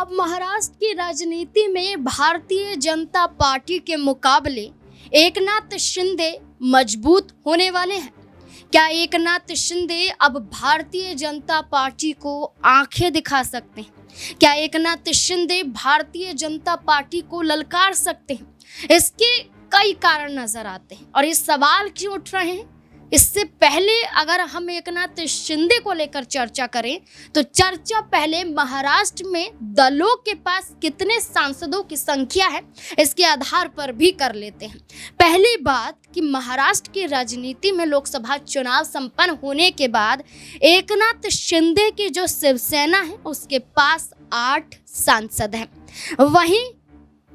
अब महाराष्ट्र की राजनीति में भारतीय जनता पार्टी के मुकाबले एकनाथ शिंदे मजबूत होने वाले हैं। क्या एकनाथ शिंदे अब भारतीय जनता पार्टी को आंखें दिखा सकते हैं? क्या एकनाथ शिंदे भारतीय जनता पार्टी को ललकार सकते हैं? इसके कई कारण नजर आते हैं और ये सवाल क्यों उठ रहे हैं। इससे पहले अगर हम एकनाथ शिंदे को लेकर चर्चा करें तो चर्चा पहले महाराष्ट्र में दलों के पास कितने सांसदों की संख्या है इसके आधार पर भी कर लेते हैं। पहली बात कि महाराष्ट्र की राजनीति में लोकसभा चुनाव संपन्न होने के बाद एकनाथ शिंदे की जो शिवसेना है उसके पास 8 सांसद हैं। वहीं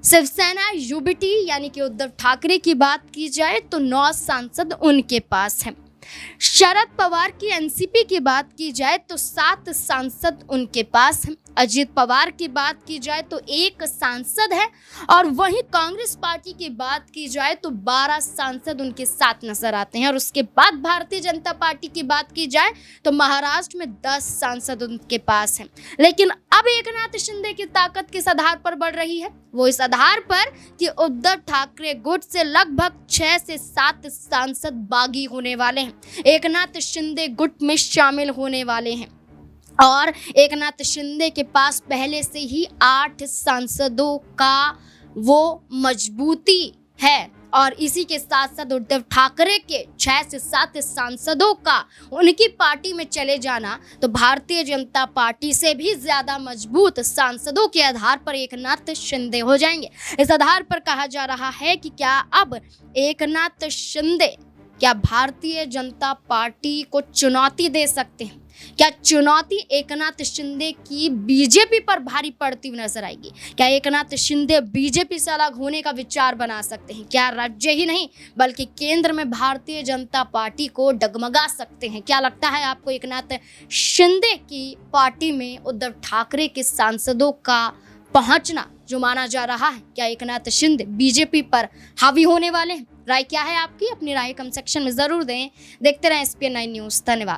शिवसेना यूबीटी यानी कि उद्धव ठाकरे की बात की जाए तो 9 सांसद उनके पास हैं। शरद पवार की एनसीपी की बात की जाए तो 7 सांसद उनके पास हैं। अजीत पवार की बात की जाए तो 1 सांसद है और वहीं कांग्रेस पार्टी की बात की जाए तो 12 सांसद उनके साथ नजर आते हैं। और उसके बाद भारतीय जनता पार्टी की बात की जाए तो महाराष्ट्र में 10 सांसद उनके पास हैं। लेकिन अब एकनाथ शिंदे की ताकत किस आधार पर बढ़ रही है? वो इस आधार पर कि उद्धव ठाकरे गुट से लगभग 6 से 7 सांसद बागी होने वाले हैं, एकनाथ शिंदे गुट में शामिल होने वाले हैं और एकनाथ शिंदे के पास पहले से ही 8 सांसदों का वो मजबूती है और इसी के साथ साथ उद्धव ठाकरे के 6 से 7 सांसदों का उनकी पार्टी में चले जाना तो भारतीय जनता पार्टी से भी ज़्यादा मजबूत सांसदों के आधार पर एकनाथ शिंदे हो जाएंगे। इस आधार पर कहा जा रहा है कि क्या अब एकनाथ शिंदे क्या भारतीय जनता पार्टी को चुनौती दे सकते हैं? क्या चुनौती एकनाथ शिंदे की बीजेपी पर भारी पड़ती हुई नजर आएगी? क्या एकनाथ शिंदे बीजेपी से अलग होने का विचार बना सकते हैं? क्या राज्य ही नहीं बल्कि केंद्र में भारतीय जनता पार्टी को डगमगा सकते हैं? क्या लगता है आपको एकनाथ शिंदे की पार्टी में उद्धव ठाकरे के सांसदों का पहुंचना जो माना जा रहा है, क्या एकनाथ शिंदे बीजेपी पर हावी होने वाले हैं? राय क्या है आपकी? अपनी राय कमेंट सेक्शन में जरूर दें। देखते रहें SPN9 न्यूज़। धन्यवाद।